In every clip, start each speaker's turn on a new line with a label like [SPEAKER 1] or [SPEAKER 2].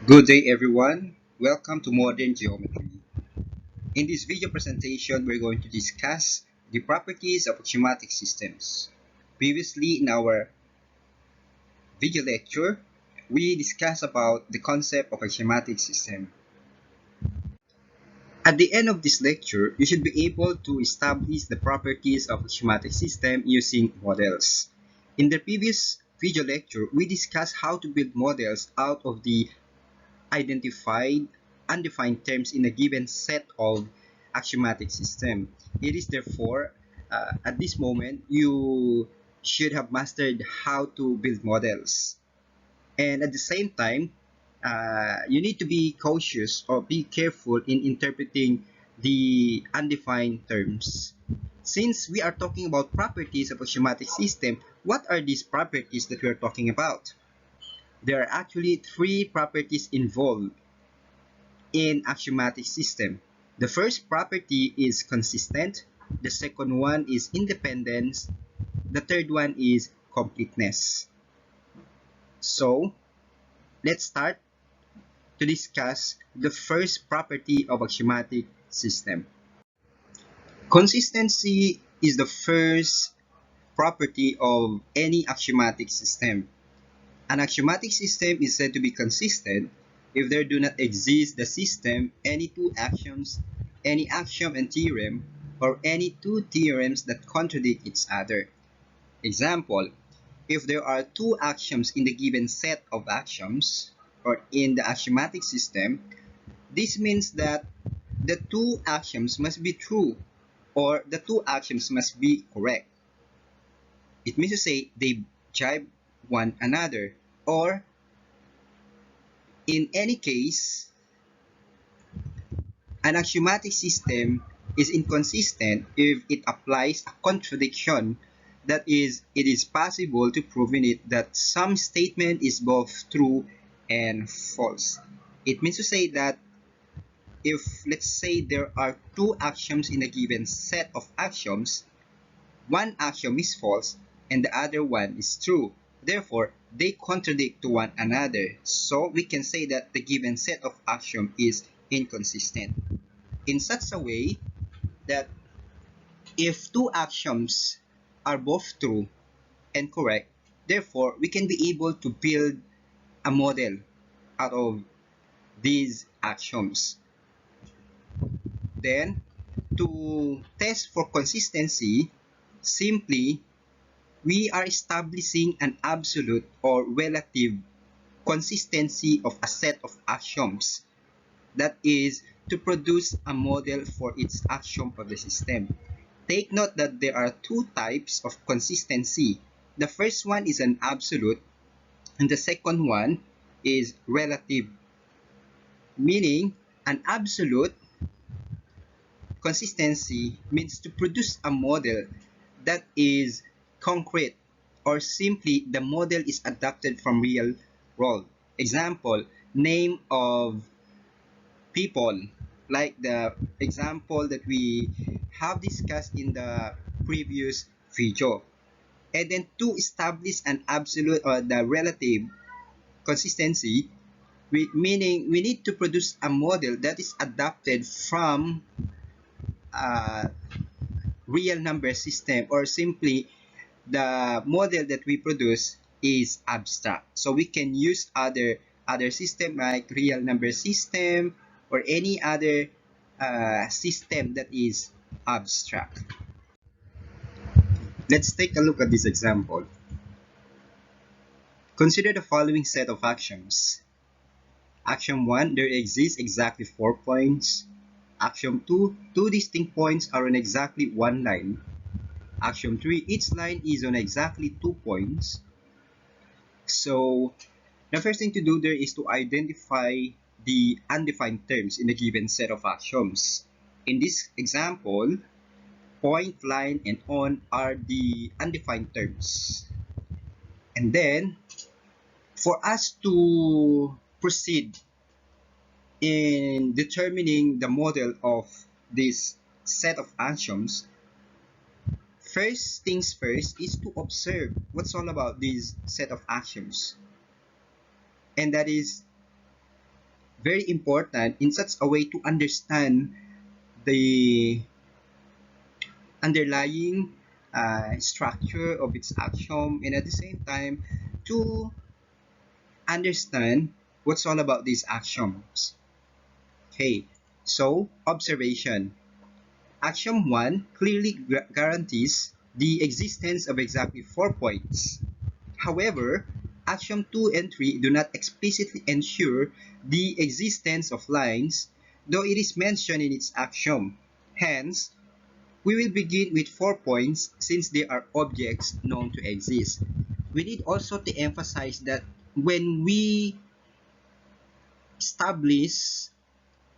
[SPEAKER 1] Good day everyone, welcome to Modern Geometry. In this video presentation, we're going to discuss the properties of axiomatic systems. Previously in our video lecture, we discussed about the concept of axiomatic system. At the end of this lecture, you should be able to establish the properties of axiomatic system using models. In the previous video lecture, we discussed how to build models out of the identified undefined terms in a given set of axiomatic system. It is therefore, at this moment, you should have mastered how to build models. And at the same time, you need to be cautious or be careful in interpreting the undefined terms. Since we are talking about properties of axiomatic system, what are these properties that we are talking about? There are actually three properties involved in axiomatic system. The first property is consistent, the second one is independence, the third one is completeness. So let's start to discuss the first property of axiomatic system. Consistency is the first property of any axiomatic system. An axiomatic system is said to be consistent if there do not exist the system any two axioms, any axiom and theorem, or any two theorems that contradict each other. Example, if there are two axioms in the given set of axioms, or in the axiomatic system, this means that the two axioms must be true, or the two axioms must be correct. It means to say they jibe one another, or in any case, an axiomatic system is inconsistent if it applies a contradiction. That is, it is possible to prove in it that some statement is both true and false. It means to say that if, let's say, there are two axioms in a given set of axioms, one axiom is false and the other one is true. Therefore, they contradict to one another. So we can say that the given set of axioms is inconsistent. In such a way that if two axioms are both true and correct, therefore we can be able to build a model out of these axioms. Then, to test for consistency, simply we are establishing an absolute or relative consistency of a set of axioms. That is, to produce a model for its axiom of the system. Take note that there are two types of consistency. The first one is an absolute, and the second one is relative. Meaning, an absolute consistency means to produce a model that is concrete, or simply the model is adapted from real world. Example, name of people, like the example that we have discussed in the previous video. And then to establish an absolute or the relative consistency, meaning we need to produce a model that is adapted from a real number system, or simply the model that we produce is abstract. So we can use other system like real number system or any other system that is abstract. Let's take a look at this example. Consider the following set of axioms. Axiom 1, there exists exactly 4 points. Axiom 2, two distinct points are on exactly one line. Axiom 3, each line is on exactly 2 points. So the first thing to do there is to identify the undefined terms in a given set of axioms. In this example, point, line, and on are the undefined terms. And then, for us to proceed in determining the model of this set of axioms, first things first is to observe what's all about this set of axioms. And that is, very important in such a way to understand the underlying structure of its axiom, and at the same time to understand what's all about these axioms. Okay, so observation. Axiom 1 clearly guarantees the existence of exactly 4 points. However, axiom 2 and 3 do not explicitly ensure the existence of lines, though it is mentioned in its axiom. Hence, we will begin with 4 points since they are objects known to exist. We need also to emphasize that when we establish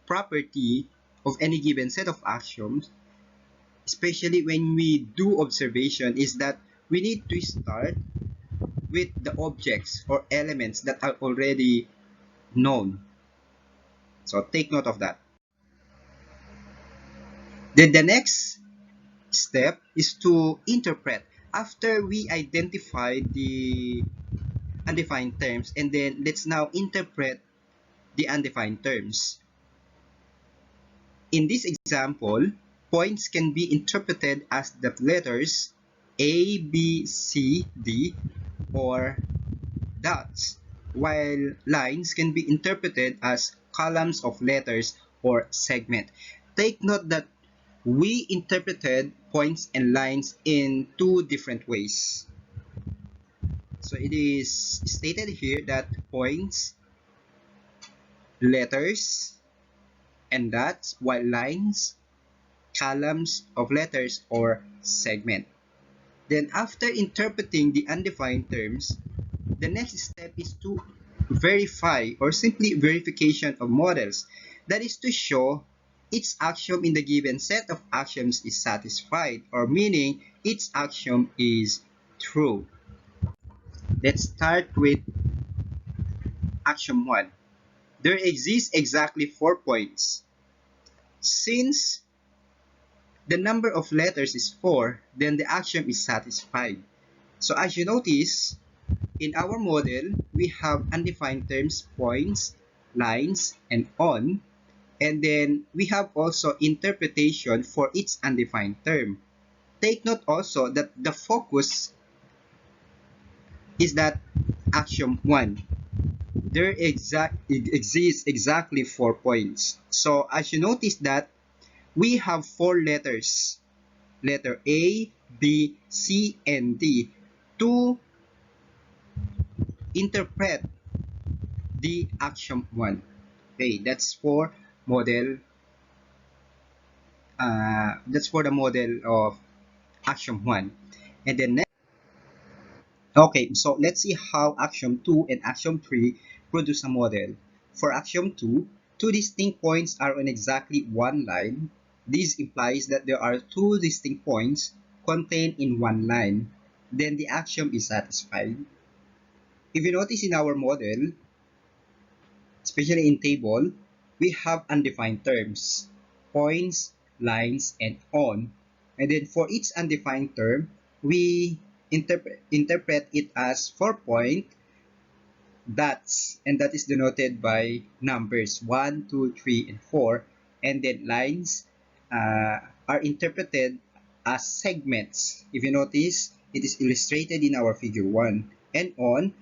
[SPEAKER 1] property of any given set of axioms, especially when we do observation, is that we need to start with the objects or elements that are already known. So take note of that. Then the next step is to interpret. After we identify the undefined terms, and then let's now interpret the undefined terms. In this example, points can be interpreted as the letters A, B, C, D, or dots, while lines can be interpreted as columns of letters or segment. Take note that we interpreted points and lines in two different ways. So it is stated here that points, letters, and dots, while lines, columns of letters or segment. Then after interpreting the undefined terms, the next step is to verify or simply verification of models. That is to show each axiom in the given set of axioms is satisfied, or meaning each axiom is true. Let's start with axiom 1. There exist exactly 4 points. Since the number of letters is 4, then the axiom is satisfied. So as you notice, in our model, we have undefined terms, points, lines, and on. And then we have also interpretation for each undefined term. Take note also that the focus is that axiom 1. It exists exactly 4 points. So as you notice that we have 4 letters, letter A, B, C, and D, to interpret the axiom 1. Okay, that's for the model of axiom 1. And then next, okay, so let's see how axiom 2 and axiom 3 produce a model. For axiom 2, two distinct points are on exactly one line. This implies that there are two distinct points contained in one line. Then the axiom is satisfied. If you notice in our model, especially in table, we have undefined terms, points, lines, and on. And then for each undefined term, we interpret it as 4-point dots, and that is denoted by numbers 1, 2, 3, and 4. And then lines are interpreted as segments. If you notice, it is illustrated in our figure 1. And on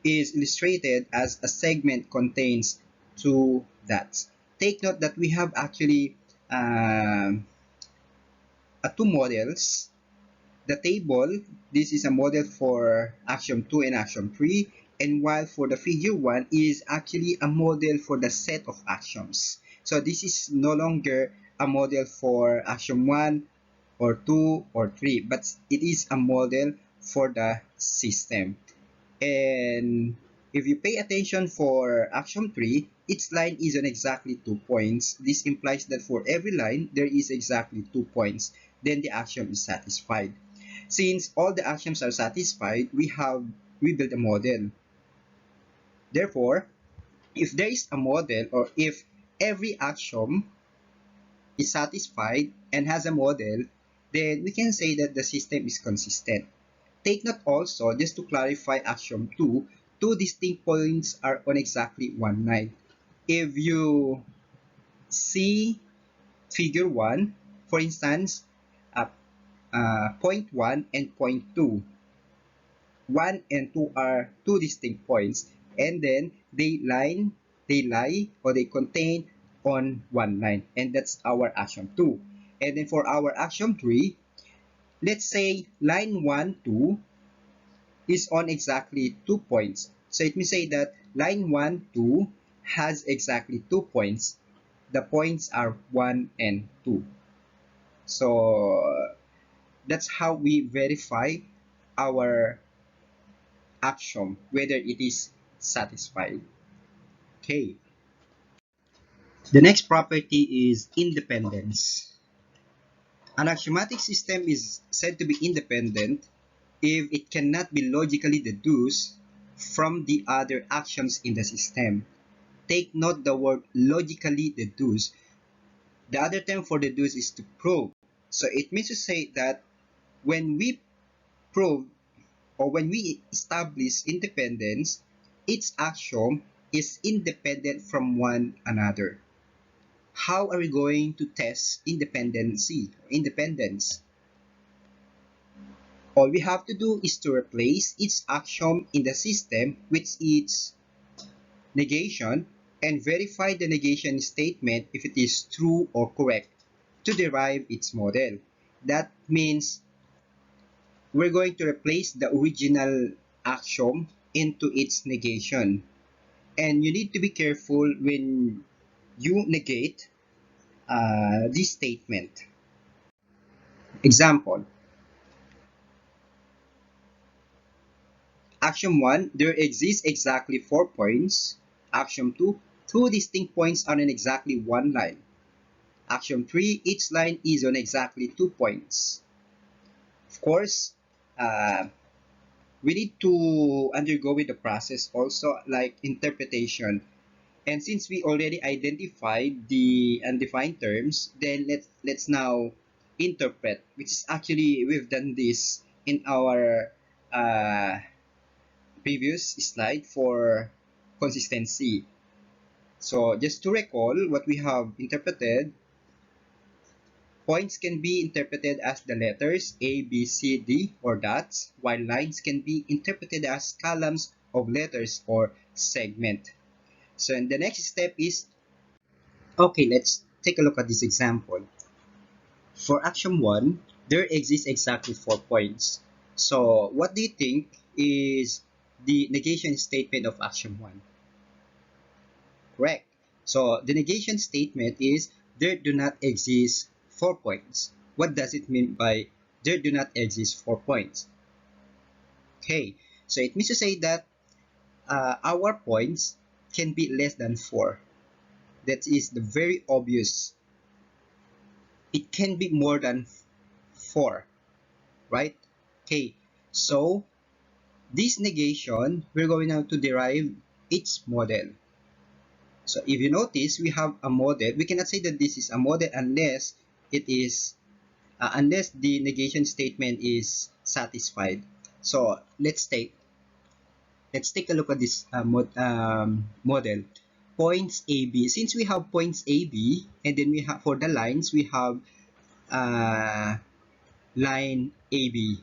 [SPEAKER 1] is illustrated as a segment contains two dots. Take note that we have actually two models. The table, this is a model for axiom 2 and axiom 3, and while for the figure 1 is actually a model for the set of axioms. So this is no longer a model for axiom 1 or 2 or 3, but it is a model for the system. And if you pay attention for axiom 3, each line is on exactly 2 points. This implies that for every line, there is exactly 2 points. Then the axiom is satisfied. Since all the axioms are satisfied, we build a model. Therefore, if there is a model, or if every axiom is satisfied and has a model, then we can say that the system is consistent. Take note also, just to clarify axiom 2, two distinct points are on exactly one line. If you see figure 1, for instance, uh, point 1 and point 2. 1 and 2 are two distinct points, and then they lie or they contain on one line, and that's our axiom 2. And then for our axiom 3, let's say line 1, 2 is on exactly 2 points. So it may say that line 1, 2 has exactly 2 points. The points are 1 and 2. So that's how we verify our axiom, whether it is satisfied. Okay. The next property is independence. An axiomatic system is said to be independent if it cannot be logically deduced from the other actions in the system. Take note the word logically deduce. The other term for deduce is to prove. So it means to say that when we prove or when we establish independence, each axiom is independent from one another. How are we going to test independence? All we have to do is to replace each axiom in the system with its negation and verify the negation statement if it is true or correct to derive its model. That means we're going to replace the original axiom into its negation. And you need to be careful when you negate this statement. Example, axiom 1, there exists exactly 4 points. Axiom 2, two distinct points are on exactly one line. Axiom 3, each line is on exactly 2 points. Of course, uh, we need to undergo with the process also like interpretation. And since we already identified the undefined terms, then let's now interpret, which is actually we've done this in our uh, previous slide for consistency. So just to recall what we have interpreted, points can be interpreted as the letters A, B, C, D or dots, while lines can be interpreted as columns of letters or segment. So and the next step is, okay, let's take a look at this example. For action 1, there exists exactly 4 points. So what do you think is the negation statement of action 1? Correct. So the negation statement is there do not exist 4 points. What does it mean by there do not exist 4 points? Okay, so it means to say that our points can be less than 4. That is the very obvious. It can be more than 4, right? Okay, so this negation, we're going now to derive its model. So if you notice, we have a model. We cannot say that this is a model unless it is unless the negation statement is satisfied. So let's take a look at this model. Points AB. Since we have points AB, and then we have for the lines we have uh, line AB.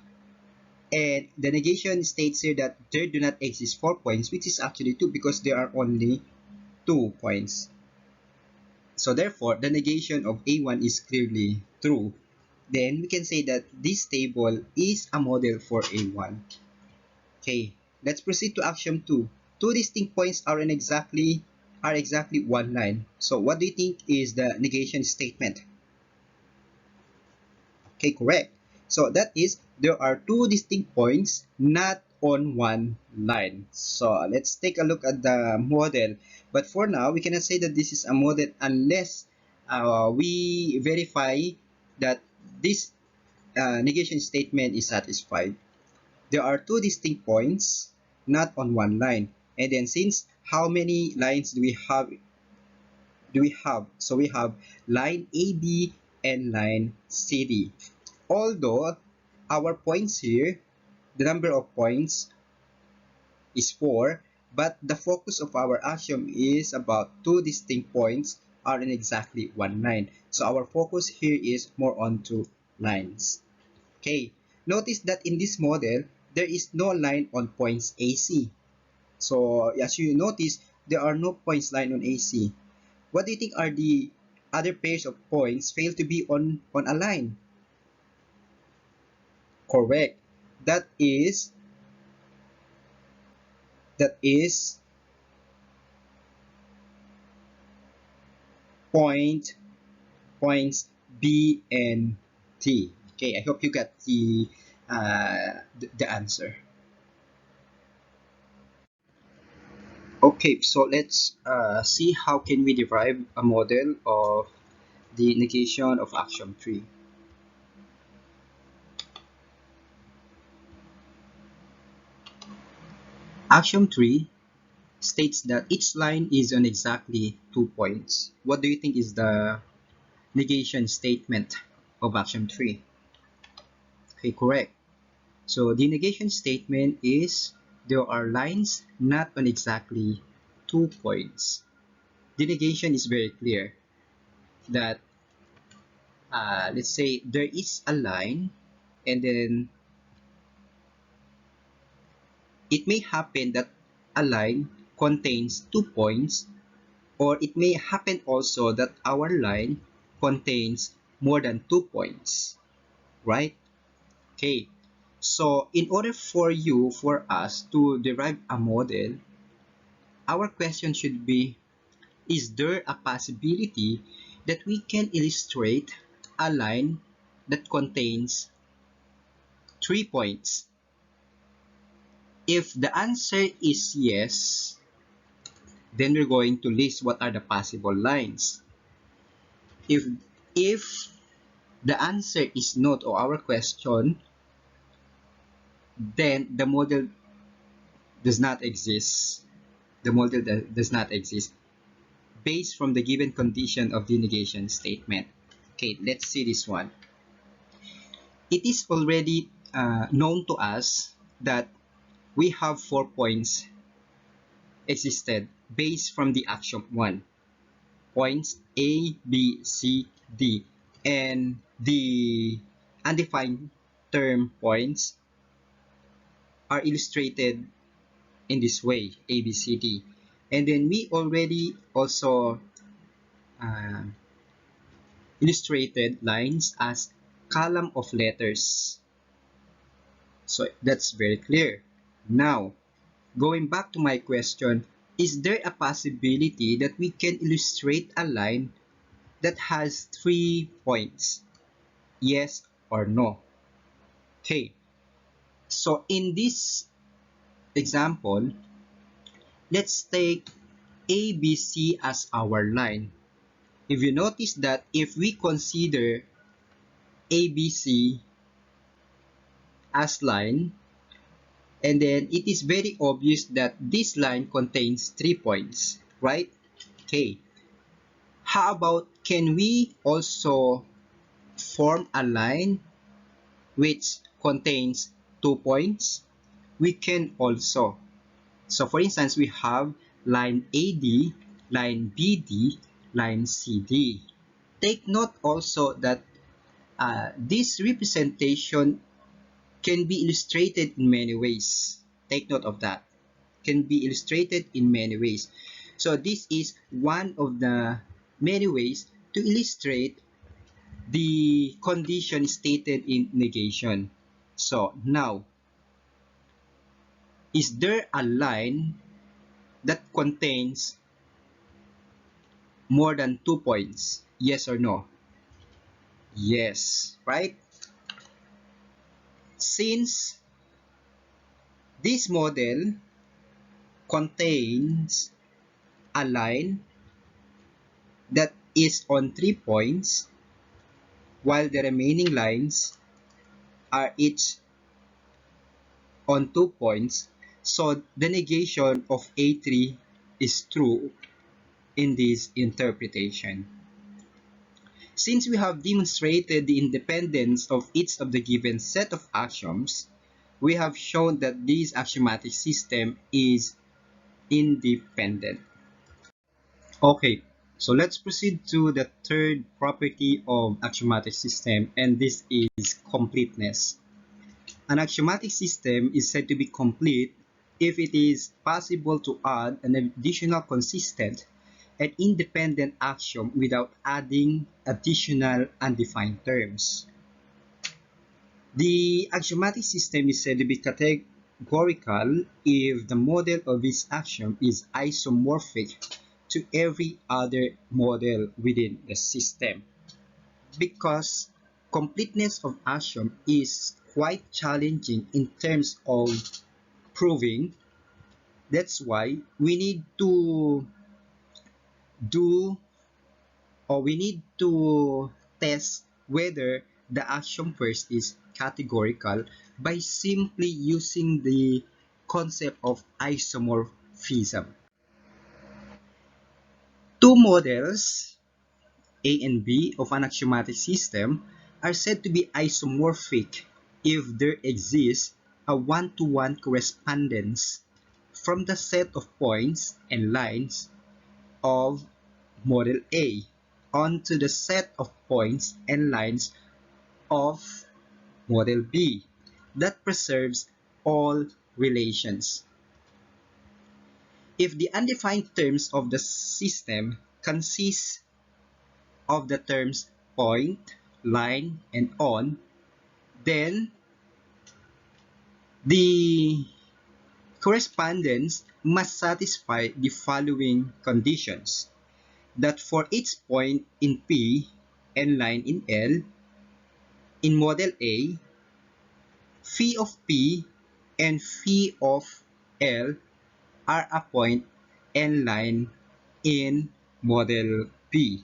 [SPEAKER 1] And the negation states here that there do not exist 4 points, which is actually 2 because there are only 2 points. So therefore, the negation of A1 is clearly true. Then we can say that this table is a model for A1. Okay, let's proceed to axiom 2. Two distinct points are exactly one line. So what do you think is the negation statement? Okay, correct. So that is there are two distinct points not on one line. So let's take a look at the model. But for now, we cannot say that this is a model unless we verify that this negation statement is satisfied. There are two distinct points not on one line. And then since how many lines do we have? So we have line AB and line CD. Although our points here, the number of points is 4, But the focus of our axiom is about two distinct points are in exactly one line. So our focus here is more on two lines. Okay, notice that in this model, there is no line on points AC. So as you notice, there are no points line on AC. What do you think are the other pairs of points fail to be on a line? Correct. That is that is point points B and T. Okay, I hope you got the answer. Okay, so let's see how can we derive a model of the negation of axiom 3. Axiom 3 states that each line is on exactly 2 points. What do you think is the negation statement of axiom 3? Okay, correct. So the negation statement is there are lines not on exactly 2 points. The negation is very clear that let's say there is a line and then it may happen that a line contains 2 points, or it may happen also that our line contains more than 2 points, right? Okay, so in order for us to derive a model, our question should be, is there a possibility that we can illustrate a line that contains 3 points? If the answer is yes, then we're going to list what are the possible lines. If the answer is no to our question, then the model does not exist. The model does not exist based from the given condition of the negation statement. Okay, let's see this one. It is already known to us that we have 4 points existed based from the axiom 1. Points A, B, C, D, and the undefined term points are illustrated in this way, A, B, C, D. And then we already also uh, illustrated lines as column of letters. So that's very clear. Now, going back to my question, is there a possibility that we can illustrate a line that has 3 points? Yes or no? Okay, so in this example, let's take ABC as our line. If you notice that if we consider ABC as line, and then it is very obvious that this line contains 3 points, right? Okay, how about can we also form a line which contains 2 points? We can also. So for instance, we have line AD, line BD, line CD. Take note also that this representation can be illustrated in many ways. Take note of that. Can be illustrated in many ways. So this is one of the many ways to illustrate the condition stated in negation. So now, is there a line that contains more than 2 points? Yes or no? Yes, right? Since this model contains a line that is on 3 points, while the remaining lines are each on 2 points, so the negation of A3 is true in this interpretation. Since we have demonstrated the independence of each of the given set of axioms, we have shown that this axiomatic system is independent. Okay, so let's proceed to the third property of axiomatic system, and this is completeness. An axiomatic system is said to be complete if it is possible to add an additional consistent and independent axiom without adding additional undefined terms. The axiomatic system is said to be categorical if the model of its axiom is isomorphic to every other model within the system. Because completeness of axiom is quite challenging in terms of proving, that's why we need to do we need to test whether the axiom first is categorical by simply using the concept of isomorphism. Two models, A and B, of an axiomatic system are said to be isomorphic if there exists a one-to-one correspondence from the set of points and lines of model A onto the set of points and lines of model B that preserves all relations. If the undefined terms of the system consist of the terms point, line, and on, then the correspondence must satisfy the following conditions: that for each point in P and line in L, in model A, phi of P and phi of L are a point and line in model P.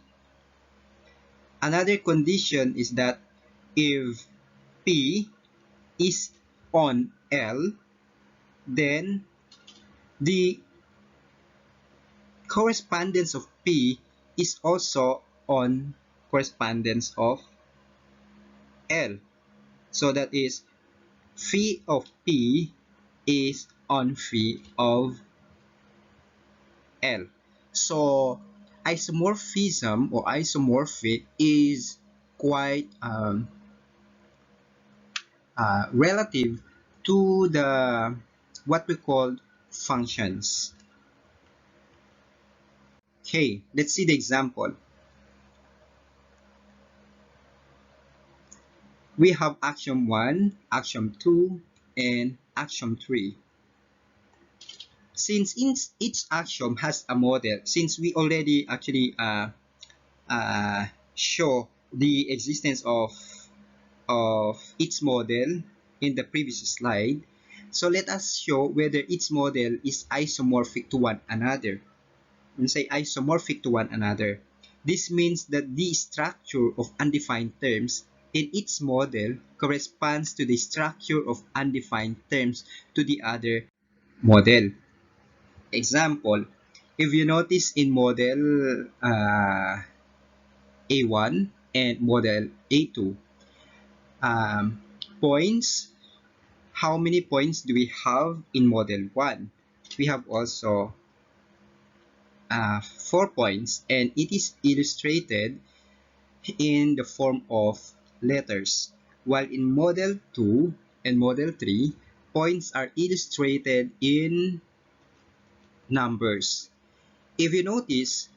[SPEAKER 1] Another condition is that if P is on L, then the correspondence of P is also on correspondence of L. So that is phi of P is on phi of L. So isomorphism or isomorphic is quite relative to the what we call functions. Okay, let's see the example. We have axiom 1, axiom 2, and axiom 3. Since each axiom has a model, since we already actually show the existence of each model in the previous slide, so let us show whether each model is isomorphic to one another. When say isomorphic to one another, this means that the structure of undefined terms in each model corresponds to the structure of undefined terms to the other model. Example, if you notice in model A1 and model A2, points, how many points do we have in model 1? We have also 4 points, and it is illustrated in the form of letters, while in model 2 and model 3, points are illustrated in numbers. If you notice,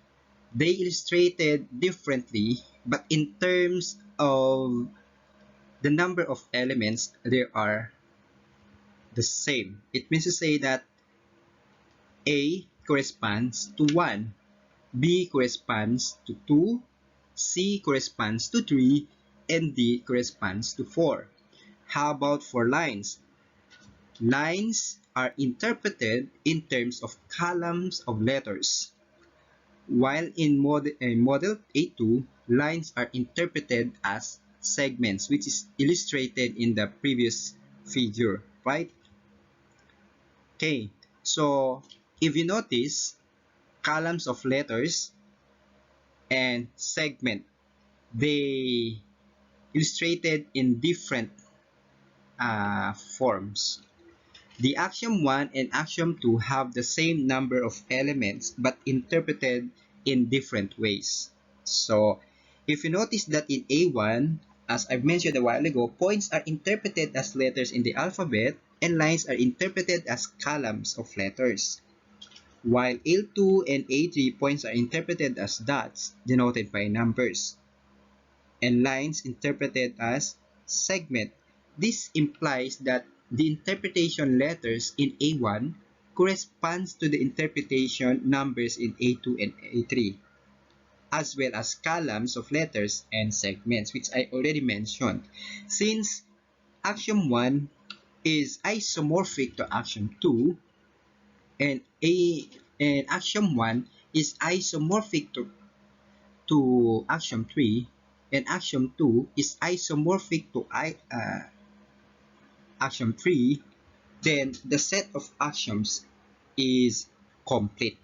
[SPEAKER 1] they illustrated differently, but in terms of the number of elements, they are the same. It means to say that A corresponds to 1, B corresponds to 2, C corresponds to 3, and D corresponds to 4. How about for lines? Lines are interpreted in terms of columns of letters, while in model A2, lines are interpreted as segments, which is illustrated in the previous figure, right? Okay, so if you notice, columns of letters and segment, they illustrated in different forms. The axiom 1 and axiom 2 have the same number of elements but interpreted in different ways. So, if you notice that in A1, as I've mentioned a while ago, points are interpreted as letters in the alphabet and lines are interpreted as columns of letters. While A2 and A3 points are interpreted as dots denoted by numbers and lines interpreted as segment. This implies that the interpretation letters in A1 corresponds to the interpretation numbers in A2 and A3, as well as columns of letters and segments, which I already mentioned. Since axiom 1 is isomorphic to axiom 2, and axiom 1 is isomorphic to axiom 3, and axiom 2 is isomorphic to axiom 3, then the set of axioms is complete.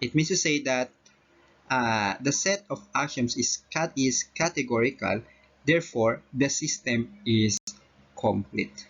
[SPEAKER 1] It means to say that the set of axioms is categorical, therefore the system is complete.